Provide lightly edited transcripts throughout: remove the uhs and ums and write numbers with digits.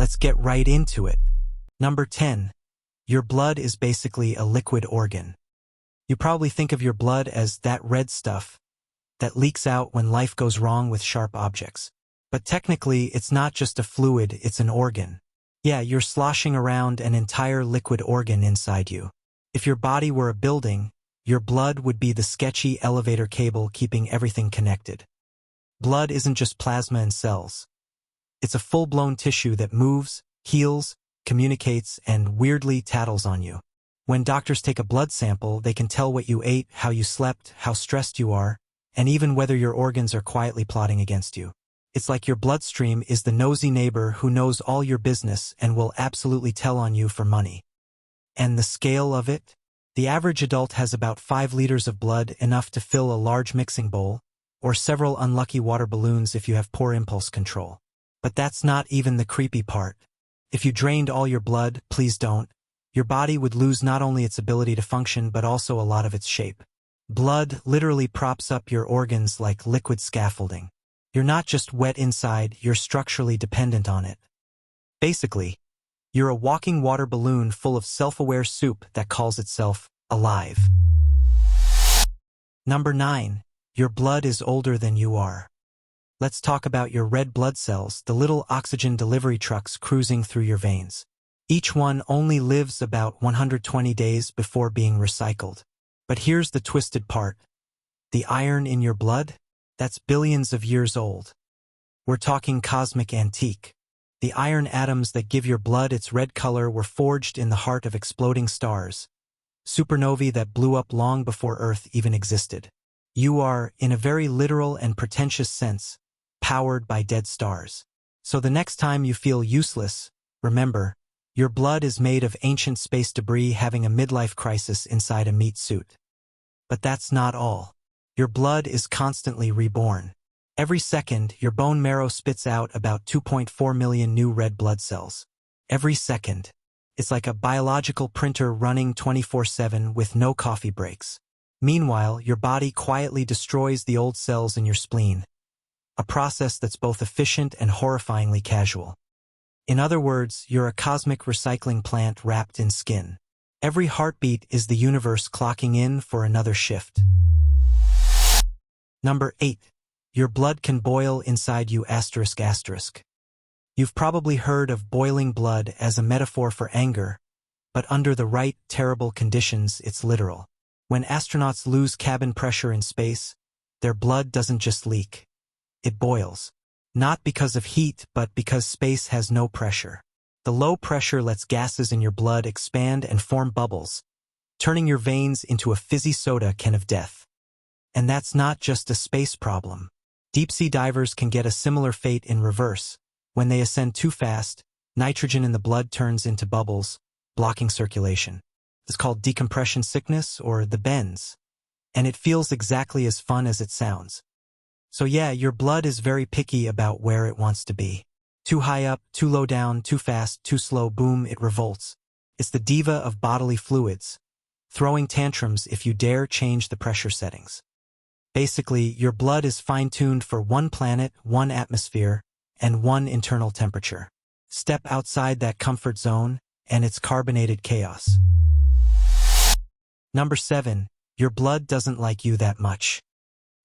Let's get right into it. Number 10. Your blood is basically a liquid organ. You probably think of your blood as that red stuff that leaks out when life goes wrong with sharp objects. But technically, it's not just a fluid, it's an organ. Yeah, you're sloshing around an entire liquid organ inside you. If your body were a building, your blood would be the sketchy elevator cable keeping everything connected. Blood isn't just plasma and cells. It's a full-blown tissue that moves, heals, communicates, and weirdly tattles on you. When doctors take a blood sample, they can tell what you ate, how you slept, how stressed you are, and even whether your organs are quietly plotting against you. It's like your bloodstream is the nosy neighbor who knows all your business and will absolutely tell on you for money. And the scale of it? The average adult has about 5 liters of blood, enough to fill a large mixing bowl, or several unlucky water balloons if you have poor impulse control. But that's not even the creepy part. If you drained all your blood, please don't, your body would lose not only its ability to function but also a lot of its shape. Blood literally props up your organs like liquid scaffolding. You're not just wet inside, you're structurally dependent on it. Basically, you're a walking water balloon full of self-aware soup that calls itself alive. Number 9. Your blood is older than you are. Let's talk about your red blood cells, the little oxygen delivery trucks cruising through your veins. Each one only lives about 120 days before being recycled. But here's the twisted part. The iron in your blood? That's billions of years old. We're talking cosmic antique. The iron atoms that give your blood its red color were forged in the heart of exploding stars, supernovae that blew up long before Earth even existed. You are, in a very literal and pretentious sense, powered by dead stars. So the next time you feel useless, remember, your blood is made of ancient space debris having a midlife crisis inside a meat suit. But that's not all. Your blood is constantly reborn. Every second, your bone marrow spits out about 2.4 million new red blood cells. Every second. It's like a biological printer running 24/7 with no coffee breaks. Meanwhile, your body quietly destroys the old cells in your spleen, a process that's both efficient and horrifyingly casual. In other words, you're a cosmic recycling plant wrapped in skin. Every heartbeat is the universe clocking in for another shift. Number 8. Your blood can boil inside you ****. You've probably heard of boiling blood as a metaphor for anger, but under the right, terrible conditions, it's literal. When astronauts lose cabin pressure in space, their blood doesn't just leak. It boils. Not because of heat, but because space has no pressure. The low pressure lets gases in your blood expand and form bubbles, turning your veins into a fizzy soda can of death. And that's not just a space problem. Deep-sea divers can get a similar fate in reverse. When they ascend too fast, nitrogen in the blood turns into bubbles, blocking circulation. It's called decompression sickness, or the bends. And it feels exactly as fun as it sounds. So yeah, your blood is very picky about where it wants to be. Too high up, too low down, too fast, too slow, boom, it revolts. It's the diva of bodily fluids, throwing tantrums if you dare change the pressure settings. Basically, your blood is fine-tuned for one planet, one atmosphere, and one internal temperature. Step outside that comfort zone, and it's carbonated chaos. Number 7. Your blood doesn't like you that much.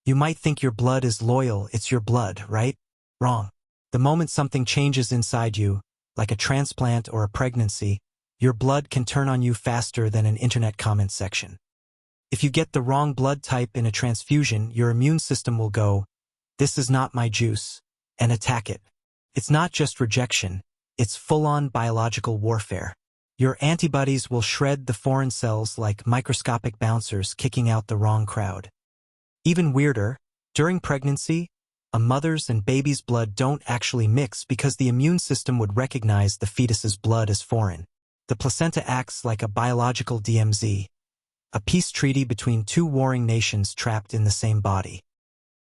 You might think your blood is loyal, it's your blood, right? Wrong. The moment something changes inside you, like a transplant or a pregnancy, your blood can turn on you faster than an internet comment section. If you get the wrong blood type in a transfusion, your immune system will go, "This is not my juice," and attack it. It's not just rejection, it's full-on biological warfare. Your antibodies will shred the foreign cells like microscopic bouncers kicking out the wrong crowd. Even weirder, during pregnancy, a mother's and baby's blood don't actually mix because the immune system would recognize the fetus's blood as foreign. The placenta acts like a biological DMZ, a peace treaty between two warring nations trapped in the same body.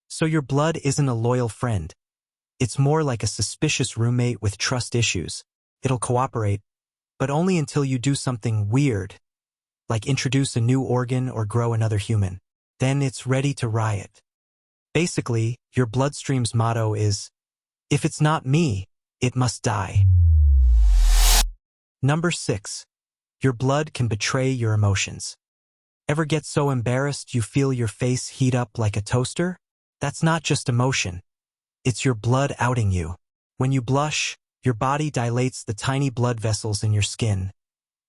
So your blood isn't a loyal friend. It's more like a suspicious roommate with trust issues. It'll cooperate, but only until you do something weird, like introduce a new organ or grow another human. Then it's ready to riot. Basically, your bloodstream's motto is, "If it's not me, it must die." Number 6. Your blood can betray your emotions. Ever get so embarrassed you feel your face heat up like a toaster? That's not just emotion. It's your blood outing you. When you blush, your body dilates the tiny blood vessels in your skin,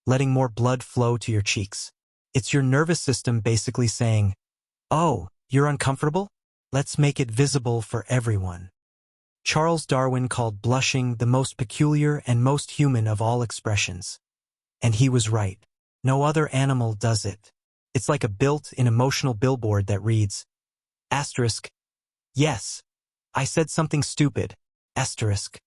letting more blood flow to your cheeks. It's your nervous system basically saying, "Oh, you're uncomfortable? Let's make it visible for everyone." Charles Darwin called blushing the most peculiar and most human of all expressions. And he was right. No other animal does it. It's like a built-in emotional billboard that reads, asterisk, "Yes, I said something stupid, asterisk."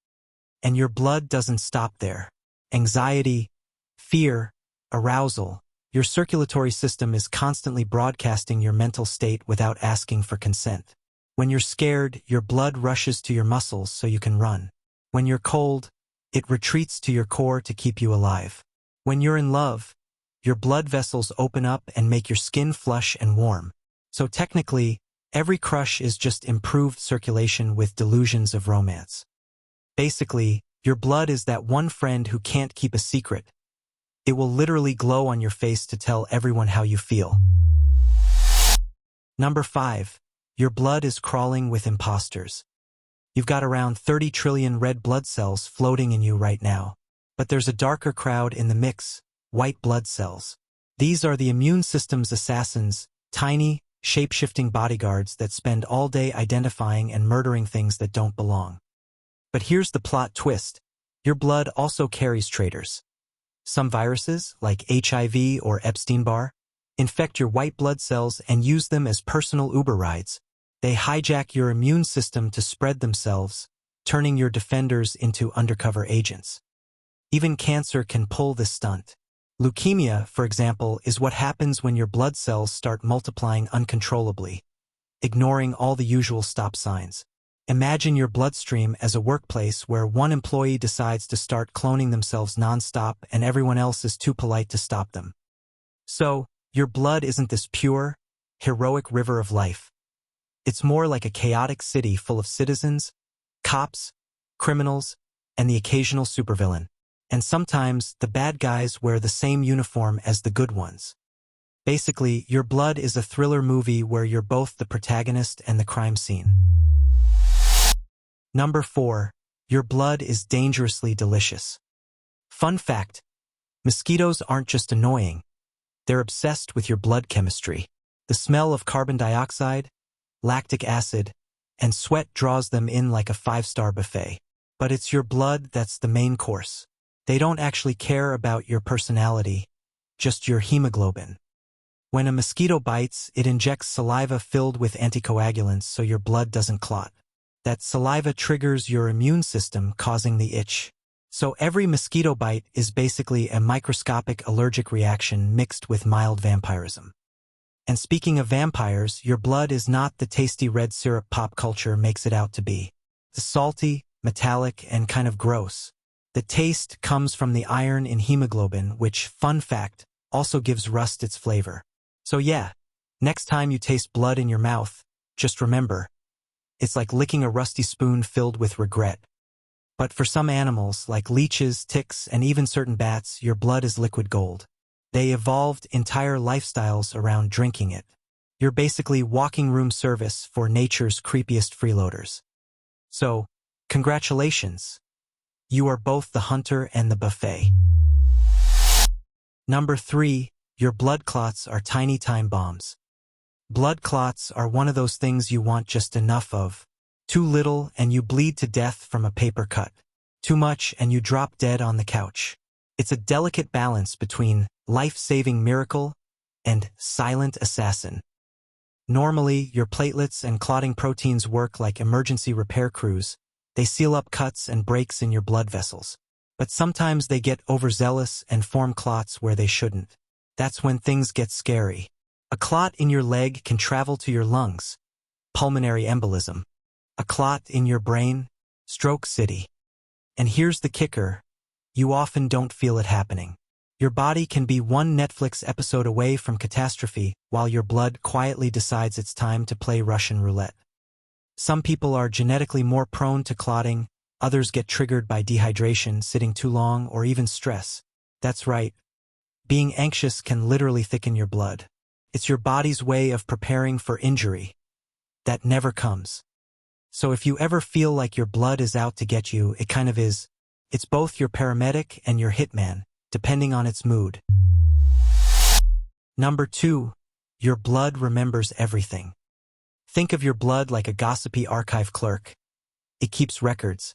And your blood doesn't stop there. Anxiety, fear, arousal, your circulatory system is constantly broadcasting your mental state without asking for consent. When you're scared, your blood rushes to your muscles so you can run. When you're cold, it retreats to your core to keep you alive. When you're in love, your blood vessels open up and make your skin flush and warm. So technically, every crush is just improved circulation with delusions of romance. Basically, your blood is that one friend who can't keep a secret. It will literally glow on your face to tell everyone how you feel. Number 5. Your blood is crawling with impostors. You've got around 30 trillion red blood cells floating in you right now. But there's a darker crowd in the mix, white blood cells. These are the immune system's assassins, tiny, shape-shifting bodyguards that spend all day identifying and murdering things that don't belong. But here's the plot twist. Your blood also carries traitors. Some viruses, like HIV or Epstein-Barr, infect your white blood cells and use them as personal Uber rides. They hijack your immune system to spread themselves, turning your defenders into undercover agents. Even cancer can pull this stunt. Leukemia, for example, is what happens when your blood cells start multiplying uncontrollably, ignoring all the usual stop signs. Imagine your bloodstream as a workplace where one employee decides to start cloning themselves nonstop and everyone else is too polite to stop them. So, your blood isn't this pure, heroic river of life. It's more like a chaotic city full of citizens, cops, criminals, and the occasional supervillain. And sometimes, the bad guys wear the same uniform as the good ones. Basically, your blood is a thriller movie where you're both the protagonist and the crime scene. Number 4. Your blood is dangerously delicious. Fun fact, mosquitoes aren't just annoying. They're obsessed with your blood chemistry. The smell of carbon dioxide, lactic acid, and sweat draws them in like a 5-star buffet. But it's your blood that's the main course. They don't actually care about your personality, just your hemoglobin. When a mosquito bites, it injects saliva filled with anticoagulants so your blood doesn't clot. That saliva triggers your immune system, causing the itch. So every mosquito bite is basically a microscopic allergic reaction mixed with mild vampirism. And speaking of vampires, your blood is not the tasty red syrup pop culture makes it out to be. It's salty, metallic, and kind of gross. The taste comes from the iron in hemoglobin, which, fun fact, also gives rust its flavor. So yeah, next time you taste blood in your mouth, just remember, it's like licking a rusty spoon filled with regret. But for some animals, like leeches, ticks, and even certain bats, your blood is liquid gold. They evolved entire lifestyles around drinking it. You're basically walking room service for nature's creepiest freeloaders. So, congratulations. You are both the hunter and the buffet. Number 3. Your blood clots are tiny time bombs. Blood clots are one of those things you want just enough of. Too little and you bleed to death from a paper cut. Too much and you drop dead on the couch. It's a delicate balance between life-saving miracle and silent assassin. Normally, your platelets and clotting proteins work like emergency repair crews. They seal up cuts and breaks in your blood vessels. But sometimes they get overzealous and form clots where they shouldn't. That's when things get scary. A clot in your leg can travel to your lungs, pulmonary embolism. A clot in your brain, stroke city. And here's the kicker, you often don't feel it happening. Your body can be one Netflix episode away from catastrophe while your blood quietly decides it's time to play Russian roulette. Some people are genetically more prone to clotting, others get triggered by dehydration, sitting too long, or even stress. That's right. Being anxious can literally thicken your blood. It's your body's way of preparing for injury that never comes. So if you ever feel like your blood is out to get you, it kind of is. It's both your paramedic and your hitman, depending on its mood. Number 2. Your blood remembers everything. Think of your blood like a gossipy archive clerk. It keeps records.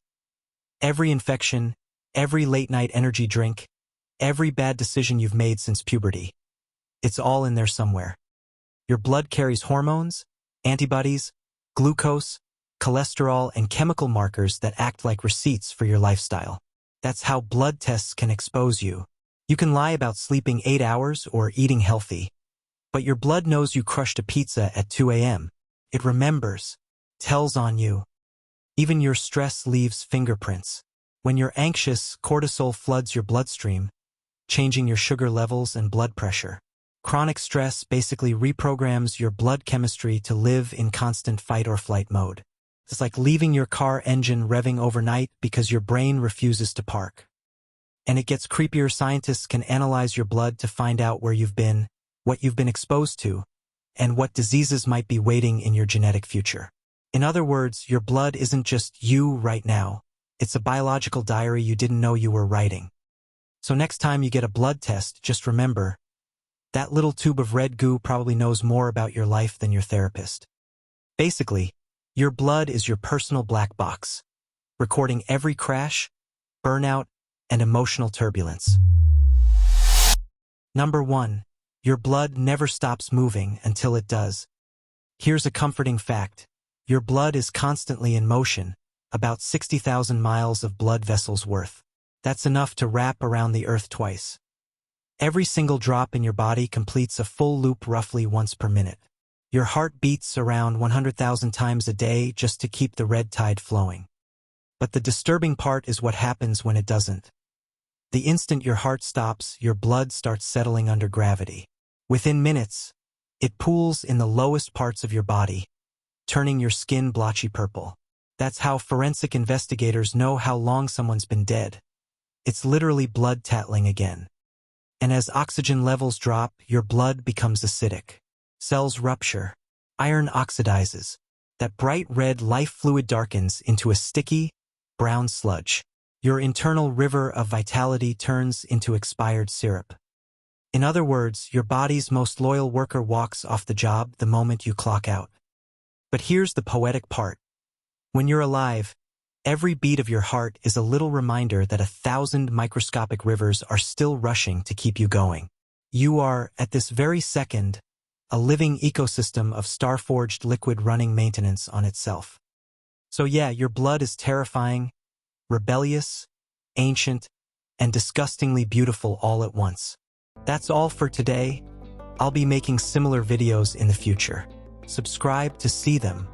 Every infection, every late-night energy drink, every bad decision you've made since puberty. It's all in there somewhere. Your blood carries hormones, antibodies, glucose, cholesterol, and chemical markers that act like receipts for your lifestyle. That's how blood tests can expose you. You can lie about sleeping 8 hours or eating healthy, but your blood knows you crushed a pizza at 2 a.m. It remembers, tells on you. Even your stress leaves fingerprints. When you're anxious, cortisol floods your bloodstream, changing your sugar levels and blood pressure. Chronic stress basically reprograms your blood chemistry to live in constant fight or flight mode. It's like leaving your car engine revving overnight because your brain refuses to park. And it gets creepier. Scientists can analyze your blood to find out where you've been, what you've been exposed to, and what diseases might be waiting in your genetic future. In other words, your blood isn't just you right now. It's a biological diary you didn't know you were writing. So next time you get a blood test, just remember, that little tube of red goo probably knows more about your life than your therapist. Basically, your blood is your personal black box, recording every crash, burnout, and emotional turbulence. Number 1. Your blood never stops moving until it does. Here's a comforting fact. Your blood is constantly in motion, about 60,000 miles of blood vessels worth. That's enough to wrap around the earth twice. Every single drop in your body completes a full loop roughly once per minute. Your heart beats around 100,000 times a day just to keep the red tide flowing. But the disturbing part is what happens when it doesn't. The instant your heart stops, your blood starts settling under gravity. Within minutes, it pools in the lowest parts of your body, turning your skin blotchy purple. That's how forensic investigators know how long someone's been dead. It's literally blood tattling again. And as oxygen levels drop, your blood becomes acidic. Cells rupture. Iron oxidizes. That bright red life fluid darkens into a sticky, brown sludge. Your internal river of vitality turns into expired syrup. In other words, your body's most loyal worker walks off the job the moment you clock out. But here's the poetic part. When you're alive, every beat of your heart is a little reminder that 1,000 microscopic rivers are still rushing to keep you going. You are, at this very second, a living ecosystem of star-forged liquid running maintenance on itself. So yeah, your blood is terrifying, rebellious, ancient, and disgustingly beautiful all at once. That's all for today. I'll be making similar videos in the future. Subscribe to see them.